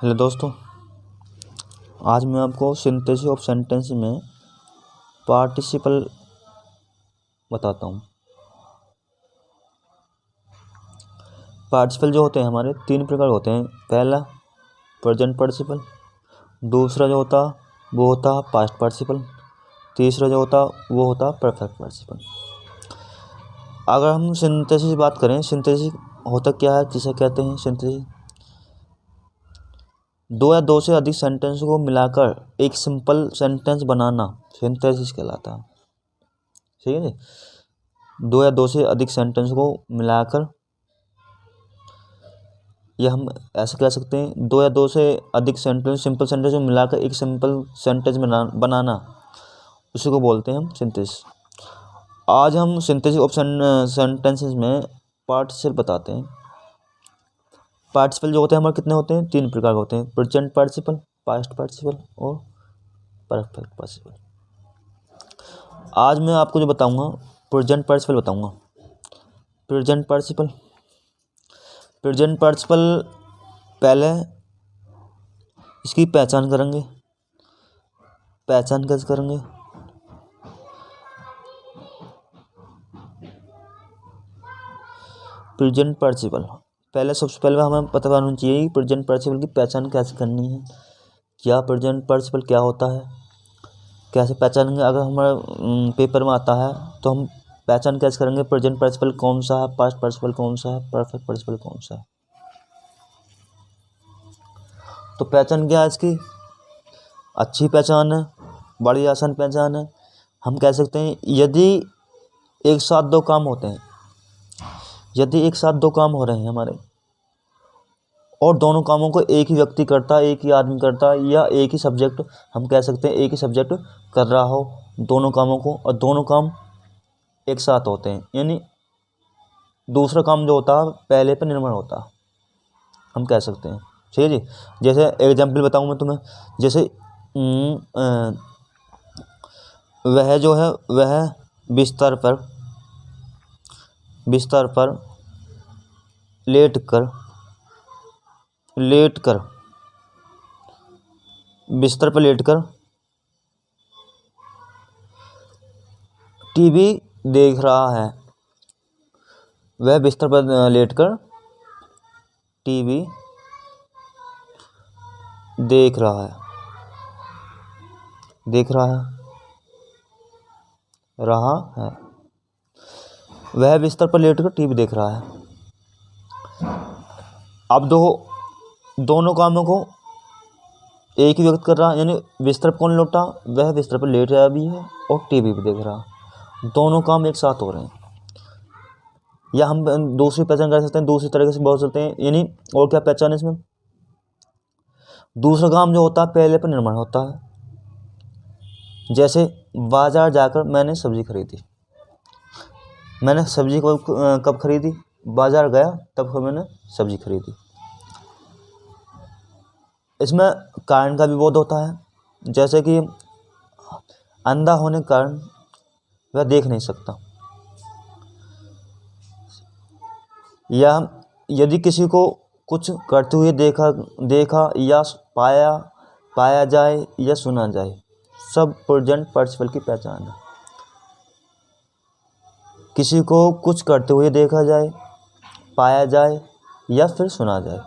Hello दोस्तों, आज मैं आपको सिंथेसिस ऑफ सेंटेंस में पार्टिसिपल बताता हूँ। पार्टिसिपल जो होते हैं हमारे तीन प्रकार होते हैं। पहला प्रेजेंट पार्टिसिपल, दूसरा जो होता वो होता पास्ट पार्टिसिपल, तीसरा जो होता वो होता परफेक्ट पार्टिसिपल। अगर हम सिंथेसिस की बात करें, सिंथेसिस होता क्या है, जिसे कहते हैं सिंथेसिस दो या दो से अधिक सेंटेंस को मिलाकर एक सिंपल सेंटेंस बनाना सिंथेसिस कहलाता है। ठीक है जी। दो या दो से अधिक सेंटेंस को मिलाकर, या हम ऐसे कह सकते हैं दो या दो से अधिक सेंटेंस सिंपल सेंटेंस को मिलाकर एक सिंपल सेंटेंस बनाना, उसी को बोलते हैं हम सिंथेसिस। आज हम सिंथेसिस ऑफ सेंटेंसेस में पार्टिसिपल बताते हैं। पार्टिसिपल जो होते हैं हमारे कितने होते हैं, तीन प्रकार के होते हैं। प्रेजेंट पार्टिसिपल, पास्ट पार्टिसिपल और परफेक्ट पार्टिसिपल। आज मैं आपको जो बताऊंगा प्रेजेंट पार्टिसिपल बताऊंगा। प्रेजेंट पार्टिसिपल पहले इसकी पहचान करेंगे। पहचान कैसे करेंगे? प्रेजेंट पार्टिसिपल पहले सबसे पहले हमें पता होना चाहिए कि प्रेजेंट पार्टिसिपल की पहचान कैसे करनी है। क्या प्रेजेंट पार्टिसिपल क्या होता है, कैसे पहचानेंगे? अगर हमारे पेपर में आता है तो हम पहचान कैसे करेंगे प्रेजेंट पार्टिसिपल कौन सा है, पास्ट पार्टिसिपल कौन सा है, परफेक्ट पार्टिसिपल कौन सा है। तो पहचान क्या है इसकी? अच्छी पहचान है, बड़ी आसान पहचान है। हम कह सकते हैं यदि एक साथ दो काम होते हैं, यदि एक साथ दो काम हो रहे हैं हमारे और दोनों कामों को एक ही व्यक्ति करता है, एक ही आदमी करता है, या एक ही सब्जेक्ट, हम कह सकते हैं एक ही सब्जेक्ट कर रहा हो दोनों कामों को, और दोनों काम एक साथ होते हैं, यानी दूसरा काम जो होता है पहले पर निर्भर होता है, हम कह सकते हैं। ठीक है जी। जैसे एग्जाम्पल बताऊँ मैं तुम्हें, जैसे वह जो है वह बिस्तर पर लेट कर बिस्तर पर लेटकर टीवी देख रहा है। वह बिस्तर पर लेटकर टीवी देख रहा है वह बिस्तर पर लेटकर टीवी देख रहा है। अब दोनों कामों को एक ही व्यक्ति कर रहा है, यानी बिस्तर पर कौन लेटा? वह बिस्तर पर लेट रहा भी है और टीवी भी देख रहा। दोनों काम एक साथ हो रहे हैं। या हम दूसरी पहचान कर सकते हैं, दूसरी तरीके से बोल सकते हैं, यानी और क्या पहचान है इसमें? दूसरा काम जो होता है पहले पर निर्भर होता है। जैसे बाजार जाकर मैंने सब्जी खरीदी। मैंने सब्जी को कब खरीदी? बाजार गया तब मैंने सब्जी खरीदी। इसमें कारण का भी बोध होता है। जैसे कि अंधा होने के कारण वह देख नहीं सकता, या यदि किसी को कुछ करते हुए देखा या पाया जाए या सुना जाए, सब प्रेजेंट पार्टिसिपल की पहचान है। किसी को कुछ करते हुए देखा जाए, पाया जाए या फिर सुना जाए,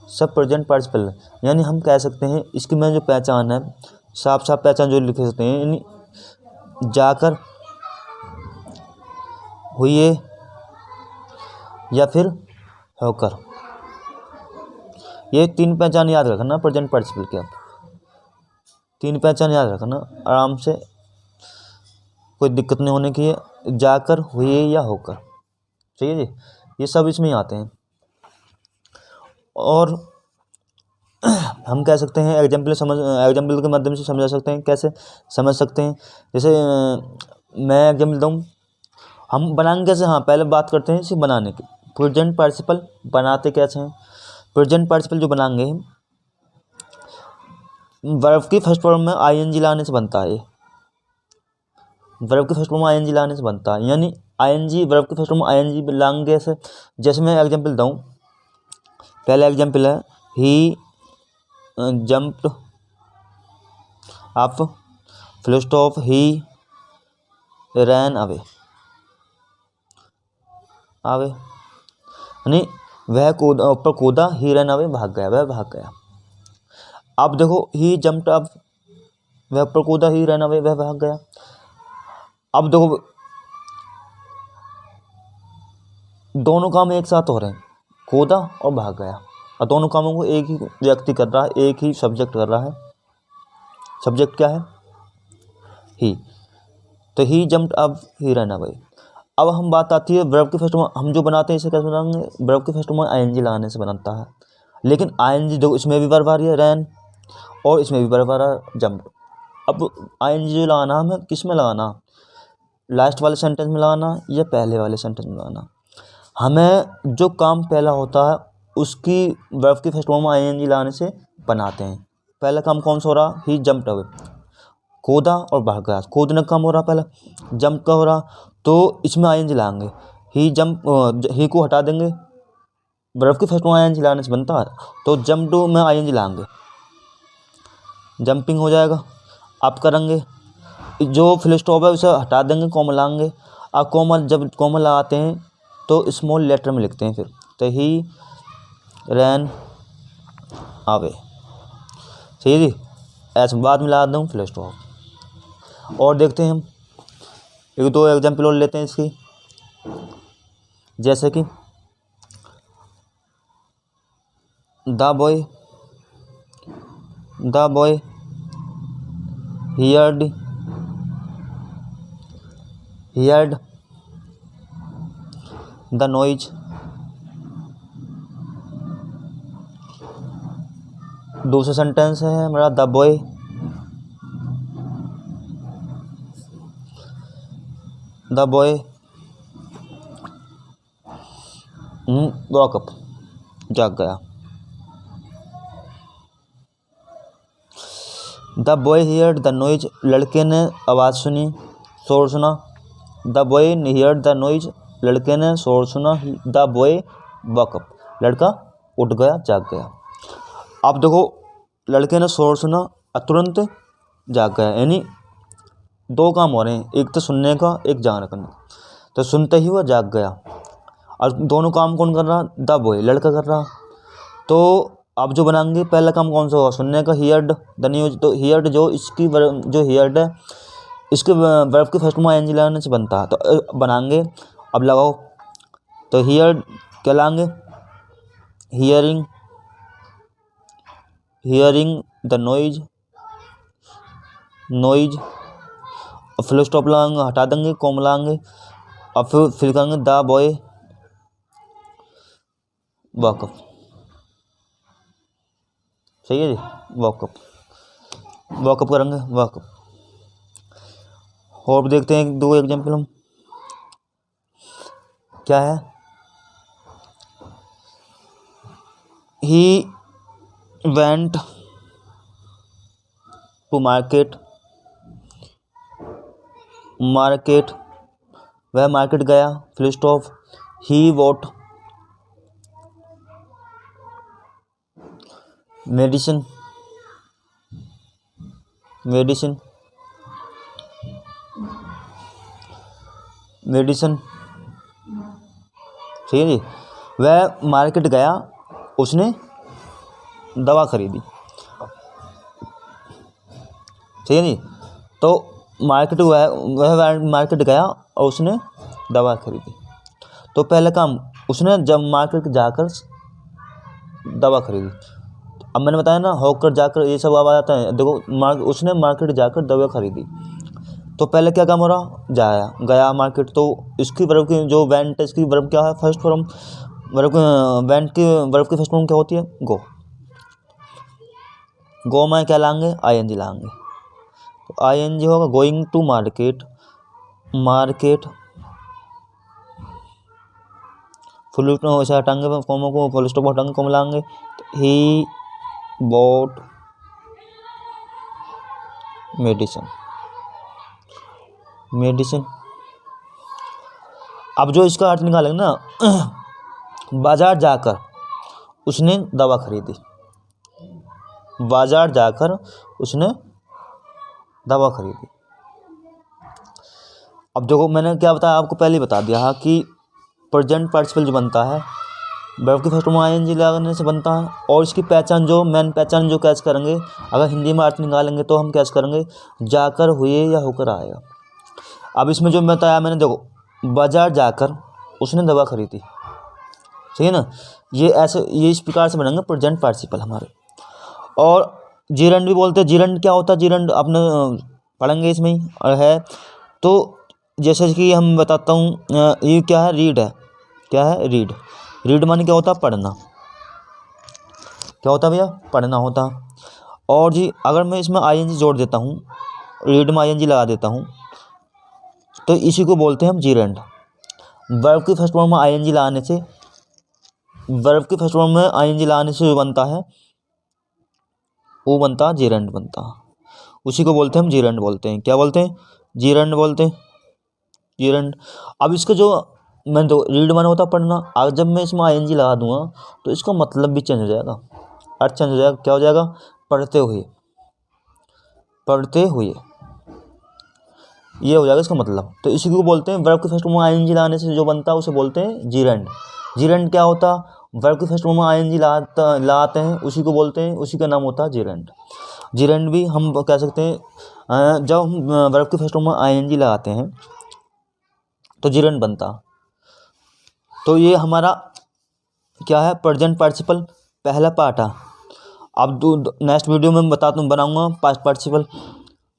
सब प्रेजेंट पार्टिसिपल है। यानी हम कह सकते हैं इसकी में जो पहचान है, साफ पहचान जो लिख सकते हैं, यानी जाकर, हुए या फिर होकर। ये तीन पहचान याद रखना प्रेजेंट पार्टिसिपल के। आप तीन पहचान याद रखना आराम से, कोई दिक्कत नहीं होने की। जाकर, हुए या होकर। ठीक है जी। ये सब इसमें आते हैं। और हम कह सकते हैं एग्जाम्पल के माध्यम से समझा सकते हैं। कैसे समझ सकते हैं? जैसे मैं एग्जाम्पल दूँ, हम बनाएंगे कैसे? हाँ, पहले बात करते हैं इसे बनाने की। प्रेजेंट पार्टिसिपल बनाते कैसे हैं? प्रेजेंट पार्टिसिपल जो बनाएंगे हम, वर्ब की फर्स्ट फॉर्म में आईएनजी लाने से बनता है। वर्ब की फर्स्ट फॉर्म में आईएनजी लाने से बनता है, यानी आईएनजी वर्ब की फर्स्ट फॉर्म में आईएनजी लाएंगे कैसे? जैसे मैं एग्जाम्पल दूँ, पहला एग्जाम्पल है ही जम्प्ड अप फुल स्टॉप ही रैन अवे यानी वह ऊपर कूदा, ही रैन अवे भाग गया, वह भाग गया। अब देखो ही जम्प्ड अप, वह ऊपर कूदा, ही रैन अवे वह भाग गया। अब देखो दोनों काम एक साथ हो रहे हैं, कूदा और भाग गया, और दोनों कामों को एक ही व्यक्ति कर रहा है, एक ही सब्जेक्ट कर रहा है। सब्जेक्ट क्या है? ही। तो ही जम्प्ड अप ही रैन अवे। अब हम बात आती है वर्ब के फर्स्ट में, हम जो बनाते हैं इसे कैसे बनाएंगे? वर्ब के फर्स्ट में आईएनजी लगाने से बनता है। लेकिन आईएनजी देखो इसमें भी वर्ब आ रही है रैन, और इसमें भी वर्ब आ रहा है जम्प। अब आईएनजी जो लगाना हमें किस में लगाना? लास्ट वाले सेंटेंस में लगाना या पहले वाले सेंटेंस में लगाना? हमें जो काम पहला होता है उसकी वर्ब की फर्स्ट फॉर्म में आईएनजी लगाने से बनाते हैं। पहला काम कौन सा हो रहा? ही जम्प्ड अवे, कूदा और भाग गया। कूदने का काम हो रहा पहला, जंप का हो रहा, तो इसमें आईएनजी लाएंगे। ही जंप, ही को हटा देंगे, वर्ब की फर्स्ट में आईएनजी लाने से बनता है, तो जंप में आईएनजी लाएंगे, जंपिंग हो जाएगा। आप करेंगे जो फुल स्टॉप है उसे हटा देंगे, कॉमा लाएंगे। अब कॉमा, जब कॉमा लगाते हैं तो स्मॉल लेटर में लिखते हैं फिर, तो ही रैन अवे, सही है जी। ऐसे बाद में लगा दूँ फुल स्टॉप। और देखते हैं हम एक दो एग्जाम्पल और लेते हैं इसकी, जैसे कि the boy heard the noise. दूसरा सेंटेंस है हमारा द बॉय वॉक अप, जाग गया। The boy heard the noise, लड़के ने आवाज़ सुनी, शोर सुना। The boy heard the noise, लड़के ने शोर सुना। द बॉय वॉक अप, लड़का उठ गया, जाग गया। अब देखो लड़के ने शोर सुना और तुरंत जाग गया, यानी दो काम हो रहे हैं, एक तो सुनने का, एक जागने का। तो सुनते ही वह जाग गया, और दोनों काम कौन कर रहा? द बॉय, लड़का कर रहा। तो अब जो बनाएंगे पहला काम कौन सा होगा? सुनने का, हियर्ड द न्यूज। तो हियर्ड जो इसकी जो हियर्ड है इसके वर्ब की फर्स्ट में आईएनजी लगाने से बनता है, तो बनाएंगे। अब लगाओ, तो हियर्ड क्या लाएंगे? Hearing the noise, full stop लगाएंगे, हटा देंगे, कॉमा लगाएंगे, और फिर करेंगे द बॉय वॉक अप, सही है जी। वॉकअप करेंगे, वॉकअप। और देखते हैं दो एग्जाम्पल हम, क्या है? ही वेंट टू मार्केट, वह मार्केट गया, full stop. He what medicine, सही है जी। वह मार्केट गया, उसने दवा खरीदी, सही है जी। तो मार्केट वह मार्केट गया और उसने दवा खरीदी। तो पहला काम उसने जब मार्केट जाकर दवा खरीदी। अब मैंने बताया ना, होकर जाकर ये सब आवाज आता है। देखो उसने मार्केट जाकर दवा खरीदी, तो पहले क्या काम हो रहा? गया मार्केट। तो इसकी वर्ब की जो वेंट है, इसकी वर्ब क्या है? फर्स्ट फॉर्म वर्ब, वेंट की वर्ब की फर्स्ट फॉर्म क्या होती है? गो में क्या लाएंगे? आईएनजी लाएंगे। तो आईएनजी होगा गोइंग टू मार्केट, फुल वैसे हटाएंगे, कॉमा को फुल स्टॉप हटाएंगे, कॉमा लाएंगे। He bought medicine. अब जो इसका अर्थ निकालेंगे ना, बाजार जाकर उसने दवा खरीदी, बाजार जाकर उसने दवा खरीदी। अब देखो मैंने क्या बताया आपको, पहले ही बता दिया कि प्रेजेंट पार्टिसिपल जो बनता है वर्ब के फर्स्ट फॉर्म में आईएनजी लगाने से बनता है। और इसकी पहचान जो मेन पहचान जो कैच करेंगे, अगर हिंदी में अर्थ निकालेंगे तो हम कैच करेंगे जाकर, हुए या होकर आएगा। अब इसमें जो बताया मैंने, देखो बाजार जाकर उसने दवा खरीदी, सही है ना। ये इस प्रकार से बनेंगे प्रेजेंट पार्टिसिपल हमारे। और जीरंड भी बोलते हैं। जीरंड क्या होता है? जीरंड अपने पढ़ेंगे इसमें ही है। तो जैसे कि हम बताता हूँ, ये क्या है? रीड है। क्या है? रीड। रीड माने क्या होता है? पढ़ना। क्या होता है भैया? पढ़ना होता। और जी अगर मैं इसमें आईएनजी जोड़ देता हूँ, रीड में आईएनजी लगा देता हूँ, तो इसी को बोलते हैं हम जीरंड। वर्ब की फर्स्ट फॉर्म में आईएनजी लगाने से, वर्ब की फर्स्ट फॉर्म में आईएनजी लगाने से जो बनता है वो बनता है जीरंड बनता है। उसी को बोलते हैं हम जीरंड बोलते हैं। क्या बोलते हैं? जीरंड बोलते हैं। जीरंड। अब इसका जो मैंने तो रीड माना होता पढ़ना, आज जब मैं इसमें आईएनजी लगा दूंगा तो इसका मतलब भी चेंज हो जाएगा, अर्थ चेंज हो जाएगा। क्या हो जाएगा? पढ़ते हुए, पढ़ते हुए, ये हो जाएगा इसका मतलब। तो इसी को बोलते हैं वर्ब के फर्स्ट फॉर्म में आईएनजी लगाने से जो बनता है उसे बोलते हैं जीरंड। जीरंड क्या होता? वर्ब के फर्स्ट फॉर्म में आईएनजी लगाते हैं, उसी को बोलते हैं, उसी का नाम होता है जीरंड। जीरंड भी हम कह सकते हैं जब हम वर्ब के फर्स्ट फॉर्म में आईएनजी लगाते हैं तो जीरंड बनता। तो ये हमारा क्या है? प्रेजेंट पार्टिसिपल पहला पार्ट है। अब नेक्स्ट वीडियो में मैं बनाऊंगा पास्ट पार्टिसिपल।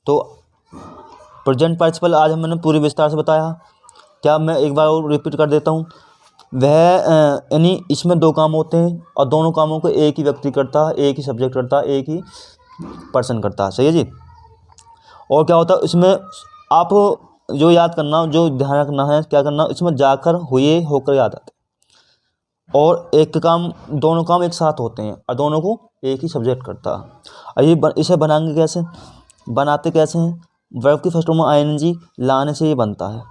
तो प्रेजेंट पार्टिसिपल आज मैंने पूरी विस्तार से बताया। क्या मैं एक बार और रिपीट कर देता हूँ? वह यानी इसमें दो काम होते हैं और दोनों कामों को एक ही व्यक्ति करता है, एक ही सब्जेक्ट करता है, एक ही पर्सन करता है, सही है जी। और क्या होता है इसमें, आप जो याद करना, जो ध्यान रखना है, क्या करना, इसमें जाकर, हुए, होकर याद आते हैं। और एक काम, दोनों काम एक साथ होते हैं और दोनों को एक ही सब्जेक्ट करता है। और ये इसे बनाएंगे कैसे, बनाते कैसे हैं? वर्ब की फर्स्ट फॉर्म में आईएनजी लाने से ये बनता है,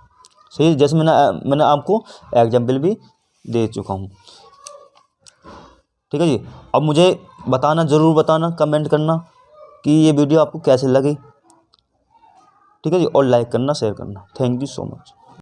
सही। जैसे मैंने आपको एग्जाम्पल भी दे चुका हूँ, ठीक है जी। अब मुझे बताना, ज़रूर बताना, कमेंट करना कि ये वीडियो आपको कैसे लगी, ठीक है जी। और लाइक करना, शेयर करना। Thank you so much.